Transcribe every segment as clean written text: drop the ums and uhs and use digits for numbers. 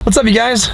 What's up, you guys?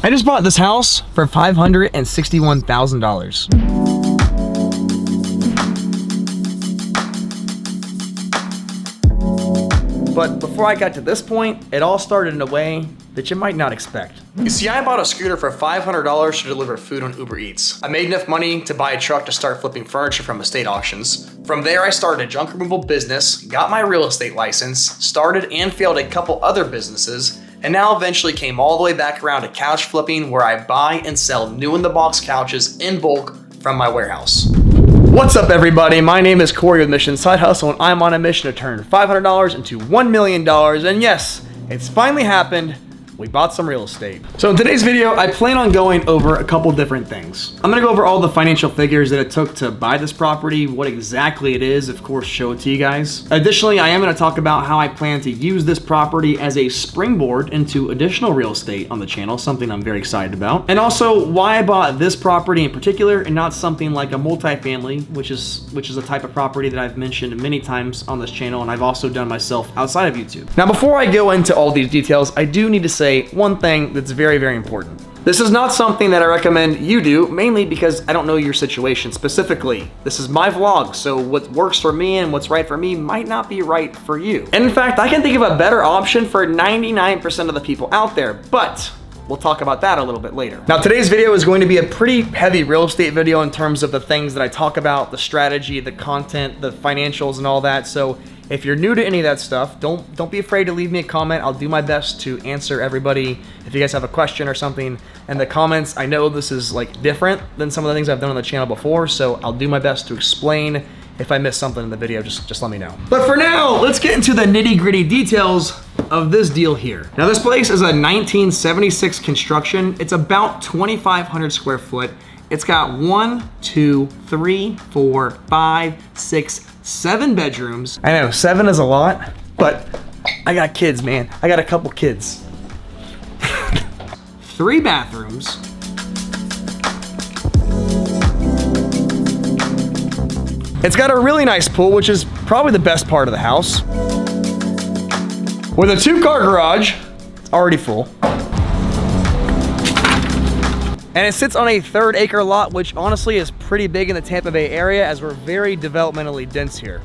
I just bought this house for $561,000. But before I got to this point, it all started in a way that you might not expect. You see, I bought a scooter for $500 to deliver food on Uber Eats. I made enough money to buy a truck to start flipping furniture from estate auctions. From there, I started a junk removal business, got my real estate license, started and failed a couple other businesses, and now eventually came all the way back around to couch flipping, where I buy and sell new in the box couches in bulk from my warehouse. What's up, everybody? My name is Corey with Mission Side Hustle, and I'm on a mission to turn $500 into $1 million. And yes, it's finally happened. We bought some real estate. So in today's video, I plan on going over a couple different things. I'm gonna go over all the financial figures that it took to buy this property, what exactly it is, of course, show it to you guys. Additionally, I am gonna talk about how I plan to use this property as a springboard into additional real estate on the channel, something I'm very excited about. And also why I bought this property in particular and not something like a multifamily, which is a type of property that I've mentioned many times on this channel, and I've also done myself outside of YouTube. Now, before I go into all these details, I do need to say one thing that's very, very important. This is not something that I recommend you do, mainly because I don't know your situation specifically. This is my vlog, so what works for me and what's right for me might not be right for you. And in fact, I can think of a better option for 99% of the people out there, but we'll talk about that a little bit later. Now, today's video is going to be a pretty heavy real estate video in terms of the things that I talk about, the strategy, the content, the financials, and all that. So if you're new to any of that stuff, don't be afraid to leave me a comment. I'll do my best to answer everybody. If you guys have a question or something in the comments, I know this is like different than some of the things I've done on the channel before, so I'll do my best to explain. If I miss something in the video, just let me know. But for now, let's get into the nitty-gritty details of this deal here. Now, this place is a 1976 construction. It's about 2,500 square foot. It's got 1, 2, 3, 4, 5, 6, 7 bedrooms. I know 7 is a lot, but I got kids, man. I got a couple kids. 3 bathrooms. It's got a really nice pool, which is probably the best part of the house. With a 2-car garage, it's already full. And it sits on a 3rd-acre lot, which honestly is pretty big in the Tampa Bay area, as we're very developmentally dense here.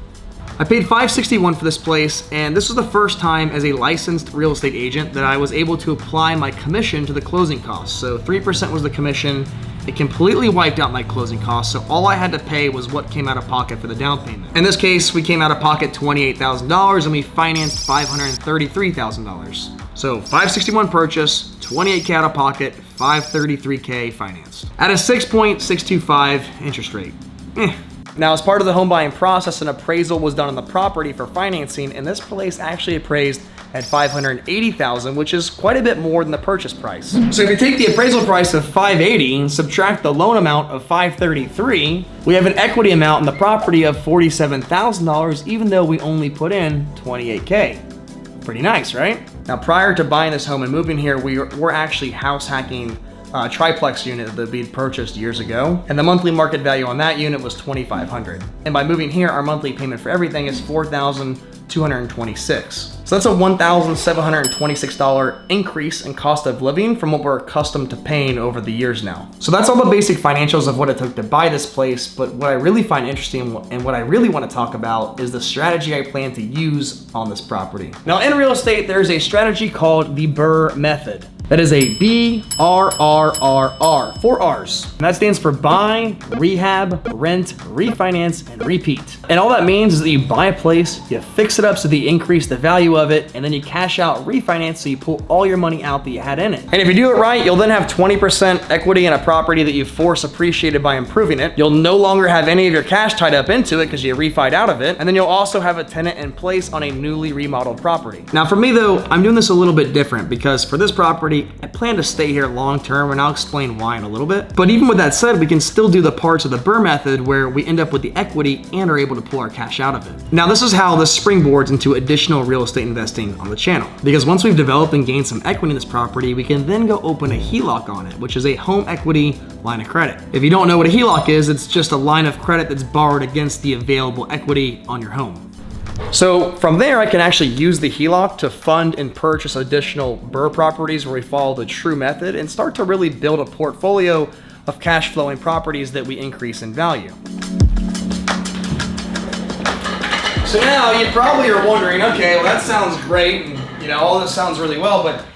I paid $561 for this place, and this was the first time as a licensed real estate agent that I was able to apply my commission to the closing costs. So 3% was the commission. It completely wiped out my closing costs, so all I had to pay was what came out of pocket for the down payment. In this case, we came out of pocket $28,000 and we financed $533,000. So $561 purchase, $28K out of pocket, $533K financed. At a 6.625 interest rate. Now, as part of the home buying process, an appraisal was done on the property for financing, and this place actually appraised at $580,000, which is quite a bit more than the purchase price. So if you take the appraisal price of $580 and subtract the loan amount of $533, we have an equity amount in the property of $47,000, even though we only put in $28K. Pretty nice, right? Now, prior to buying this home and moving here, we're actually house hacking a triplex unit that we'd purchased years ago, and the monthly market value on that unit was $2,500. And by moving here, our monthly payment for everything is $4,226. So that's a $1,726 increase in cost of living from what we're accustomed to paying over the years now. So that's all the basic financials of what it took to buy this place, but what I really find interesting and what I really want to talk about is the strategy I plan to use on this property. Now, in real estate, there's a strategy called the Burr Method. That is a BRRRR, 4 R's. And that stands for buy, rehab, rent, refinance, and repeat. And all that means is that you buy a place, you fix it up so that you increase the value of it, and then you cash out, refinance, so you pull all your money out that you had in it. And if you do it right, you'll then have 20% equity in a property that you force appreciated by improving it. You'll no longer have any of your cash tied up into it because you refied out of it. And then you'll also have a tenant in place on a newly remodeled property. Now, for me though, I'm doing this a little bit different because for this property, I plan to stay here long term, and I'll explain why in a little bit. But even with that said, we can still do the parts of the Burr Method where we end up with the equity and are able to pull our cash out of it. Now, this is how this springboards into additional real estate investing on the channel. Because once we've developed and gained some equity in this property, we can then go open a HELOC on it, which is a home equity line of credit. If you don't know what a HELOC is, it's just a line of credit that's borrowed against the available equity on your home. So from there, I can actually use the HELOC to fund and purchase additional BRRRR properties where we follow the true method and start to really build a portfolio of cash flowing properties that we increase in value. So now you probably are wondering, okay, well that sounds great, and all this sounds really well, but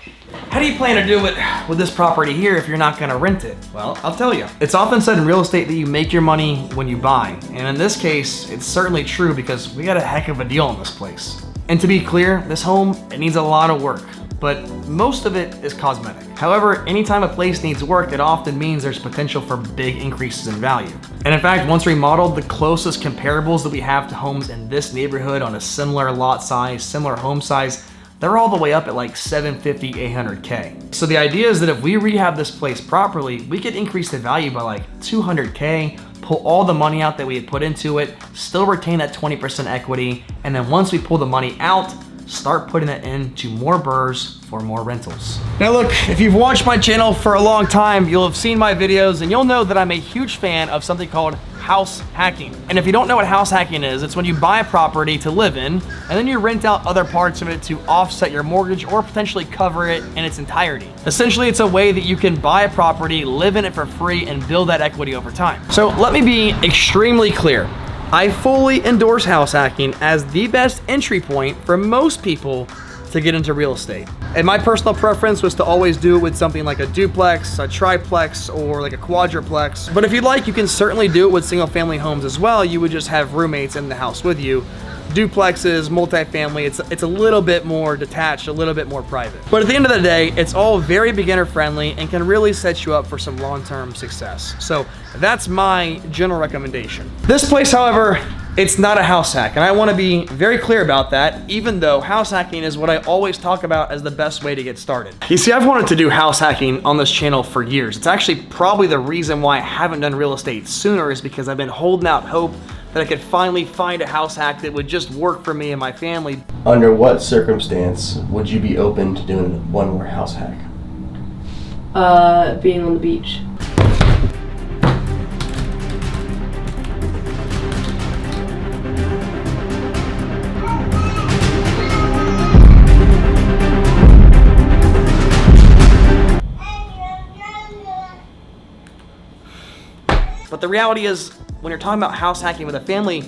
how do you plan to do it with this property here if you're not gonna rent it? Well, I'll tell you. It's often said in real estate that you make your money when you buy. And in this case, it's certainly true because we got a heck of a deal in this place. And to be clear, this home, it needs a lot of work, but most of it is cosmetic. However, anytime a place needs work, it often means there's potential for big increases in value. And in fact, once remodeled, the closest comparables that we have to homes in this neighborhood on a similar lot size, similar home size, they're all the way up at like 750, 800K. So the idea is that if we rehab this place properly, we could increase the value by like 200K, pull all the money out that we had put into it, still retain that 20% equity, and then once we pull the money out, start putting it into more BRRRRs for more rentals. Now look, if you've watched my channel for a long time, you'll have seen my videos and you'll know that I'm a huge fan of something called house hacking. And if you don't know what house hacking is, it's when you buy a property to live in and then you rent out other parts of it to offset your mortgage or potentially cover it in its entirety. Essentially, it's a way that you can buy a property, live in it for free, and build that equity over time. So let me be extremely clear. I fully endorse house hacking as the best entry point for most people to get into real estate. And my personal preference was to always do it with something like a duplex, a triplex, or like a quadruplex. But if you'd like, you can certainly do it with single family homes as well. You would just have roommates in the house with you. Duplexes, multifamily, it's a little bit more detached, a little bit more private. But at the end of the day, it's all very beginner friendly and can really set you up for some long-term success. So that's my general recommendation. This place, however, it's not a house hack, and I want to be very clear about that, even though house hacking is what I always talk about as the best way to get started. You see, I've wanted to do house hacking on this channel for years. It's actually probably the reason why I haven't done real estate sooner, is because I've been holding out hope that I could finally find a house hack that would just work for me and my family. Under what circumstance would you be open to doing one more house hack? Being on the beach. But the reality is, when you're talking about house hacking with a family,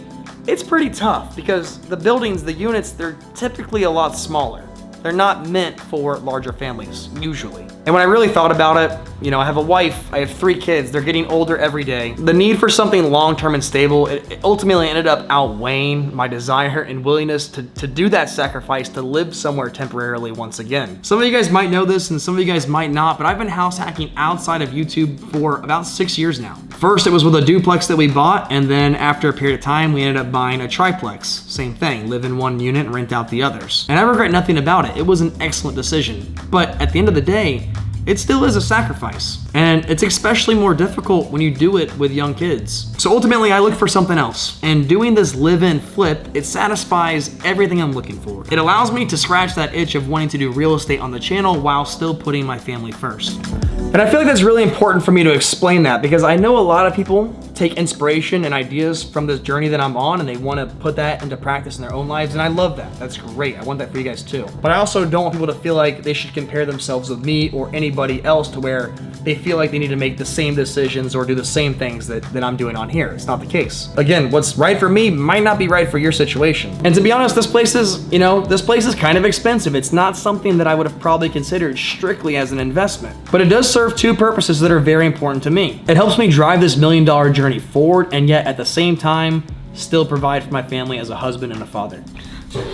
it's pretty tough because the buildings, the units, they're typically a lot smaller. They're not meant for larger families, usually. And when I really thought about it, I have a wife, I have 3 kids, they're getting older every day. The need for something long-term and stable, it ultimately ended up outweighing my desire and willingness to do that sacrifice to live somewhere temporarily once again. Some of you guys might know this and some of you guys might not, but I've been house hacking outside of YouTube for about 6 years now. First, it was with a duplex that we bought, and then after a period of time, we ended up buying a triplex. Same thing, live in one unit and rent out the others. And I regret nothing about it. It was an excellent decision. But at the end of the day, it still is a sacrifice. And it's especially more difficult when you do it with young kids. So ultimately, I look for something else. And doing this live-in flip, it satisfies everything I'm looking for. It allows me to scratch that itch of wanting to do real estate on the channel while still putting my family first. And I feel like that's really important for me to explain that because I know a lot of people take inspiration and ideas from this journey that I'm on and they want to put that into practice in their own lives, and I love that. That's great. I want that for you guys too. But I also don't want people to feel like they should compare themselves with me or anybody else to where they feel like they need to make the same decisions or do the same things that I'm doing on here. It's not the case. Again, what's right for me might not be right for your situation. And to be honest, this place is kind of expensive. It's not something that I would have probably considered strictly as an investment, but it does serve 2 purposes that are very important to me. It helps me drive this $1 million journey forward, and yet at the same time, still provide for my family as a husband and a father.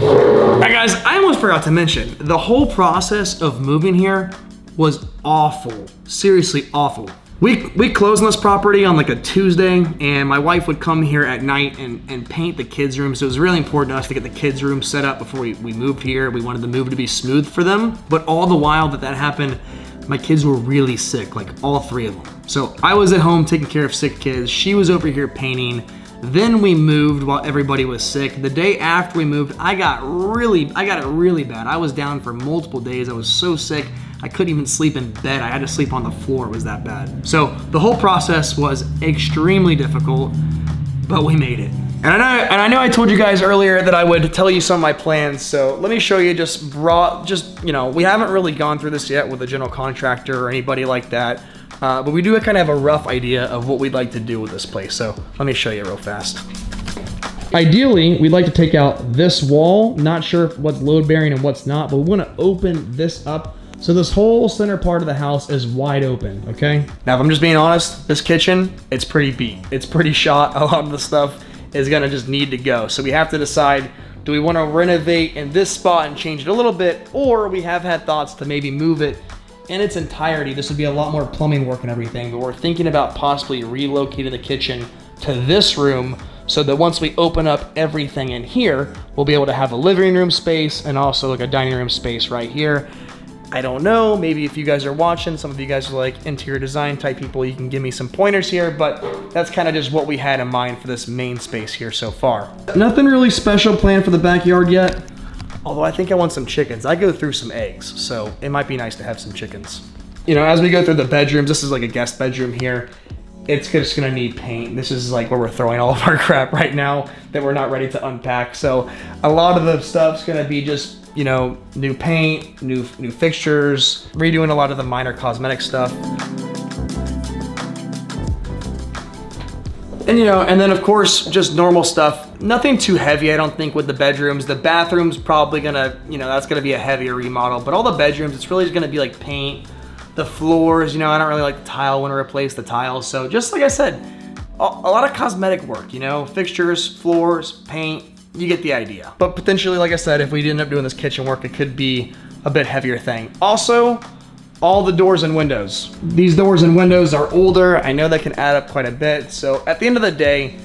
All right, guys, I almost forgot to mention, the whole process of moving here was awful. Seriously awful. We closed on this property on like a Tuesday, and my wife would come here at night and paint the kids' room. So it was really important to us to get the kids' room set up before we moved here. We wanted the move to be smooth for them. But all the while that happened, my kids were really sick, like all 3 of them. So I was at home taking care of sick kids. She was over here painting. Then we moved while everybody was sick. The day after we moved, I got it really bad. I was down for multiple days. I was so sick, I couldn't even sleep in bed. I had to sleep on the floor. It was that bad. So the whole process was extremely difficult, but we made it. And I know I told you guys earlier that I would tell you some of my plans, so let me show you you know, we haven't really gone through this yet with a general contractor or anybody like that, but we do kind of have a rough idea of what we'd like to do with this place, so let me show you real fast. Ideally, we'd like to take out this wall, not sure what's load bearing and what's not, but we want to open this up so this whole center part of the house is wide open, okay? Now, if I'm just being honest, this kitchen, it's pretty beat. It's pretty shot. A lot of the stuff is gonna just need to go. So we have to decide, do we wanna renovate in this spot and change it a little bit, or we have had thoughts to maybe move it in its entirety. This would be a lot more plumbing work and everything, but we're thinking about possibly relocating the kitchen to this room so that once we open up everything in here, we'll be able to have a living room space and also like a dining room space right here. I don't know, maybe if you guys are watching, some of you guys are like interior design type people, you can give me some pointers here, but that's kind of just what we had in mind for this main space here so far. Nothing really special planned for the backyard yet, although I think I want some chickens. I go through some eggs, so it might be nice to have some chickens. You know, as we go through the bedrooms, this is like a guest bedroom here. It's just gonna need paint. This is like where we're throwing all of our crap right now that we're not ready to unpack. So a lot of the stuff's gonna be just, you know, new paint, new fixtures, redoing a lot of the minor cosmetic stuff. And you know, and then of course, just normal stuff. Nothing too heavy, I don't think, with the bedrooms. The bathroom's probably gonna, you know, that's gonna be a heavier remodel, but all the bedrooms, it's really just gonna be like paint. The floors, you know, I don't really like the tile, want to replace the tiles. So just like I said, a lot of cosmetic work, you know, fixtures, floors, paint, you get the idea. But potentially, like I said, if we end up doing this kitchen work, it could be a bit heavier thing. Also, all the doors and windows. These doors and windows are older. I know that can add up quite a bit. So at the end of the day,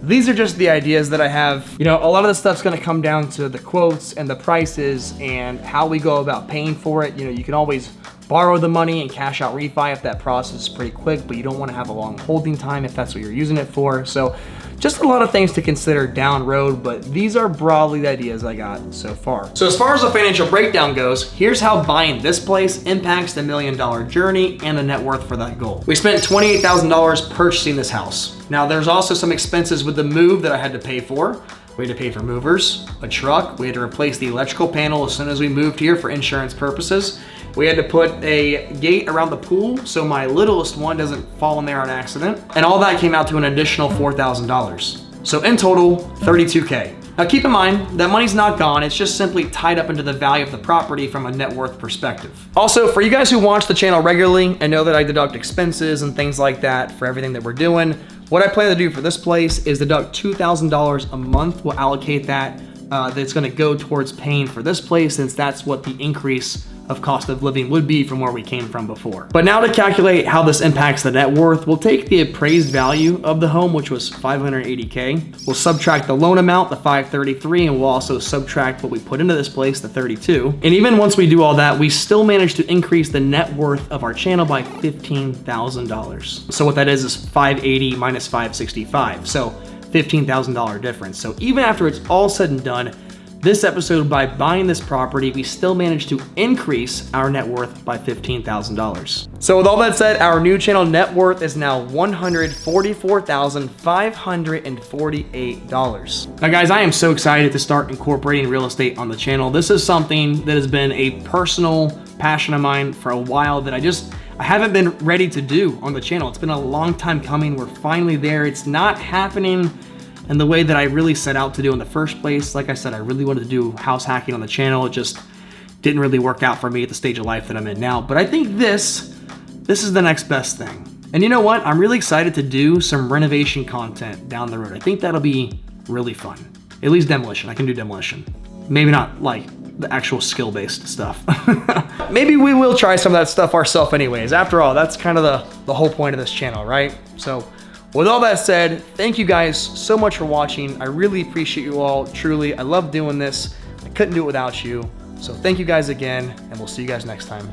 these are just the ideas that I have. You know, a lot of the stuff's gonna come down to the quotes and the prices and how we go about paying for it. You know, you can always borrow the money and cash out refi if that process is pretty quick, but you don't want to have a long holding time if that's what you're using it for. So just a lot of things to consider down road, but these are broadly the ideas I got so far. So as far as the financial breakdown goes, here's how buying this place impacts the $1 million journey and the net worth for that goal. We spent $28,000 purchasing this house. Now there's also some expenses with the move that I had to pay for. We had to pay for movers, a truck. We had to replace the electrical panel as soon as we moved here for insurance purposes. We had to put a gate around the pool so my littlest one doesn't fall in there on accident. And all that came out to an additional $4,000. So in total, $32K. Now keep in mind, that money's not gone, it's just simply tied up into the value of the property from a net worth perspective. Also, for you guys who watch the channel regularly and know that I deduct expenses and things like that for everything that we're doing, what I plan to do for this place is deduct $2,000 a month. We'll allocate that, that's gonna go towards paying for this place, since that's what the increase of cost of living would be from where we came from before. But now to calculate how this impacts the net worth, we'll take the appraised value of the home, which was $580K. We'll subtract the loan amount, the $533, and we'll also subtract what we put into this place, the $32. And even once we do all that, we still manage to increase the net worth of our channel by $15,000. So what that is 580 minus 565. So $15,000 difference. So even after it's all said and done, this episode, by buying this property, we still managed to increase our net worth by $15,000. So with all that said, our new channel net worth is now $144,548. Now guys, I am so excited to start incorporating real estate on the channel. This is something that has been a personal passion of mine for a while that I haven't been ready to do on the channel. It's been a long time coming. We're finally there. It's not happening in the way that I really set out to do in the first place. Like I said, I really wanted to do house hacking on the channel. It just didn't really work out for me at the stage of life that I'm in now. But I think this is the next best thing. And you know what? I'm really excited to do some renovation content down the road. I think that'll be really fun. At least demolition. I can do demolition. Maybe not like the actual skill-based stuff. Maybe we will try some of that stuff ourselves anyways. After all, that's kind of the whole point of this channel, right? So with all that said, thank you guys so much for watching. I really appreciate you all, truly. I love doing this. I couldn't do it without you. So thank you guys again, and we'll see you guys next time.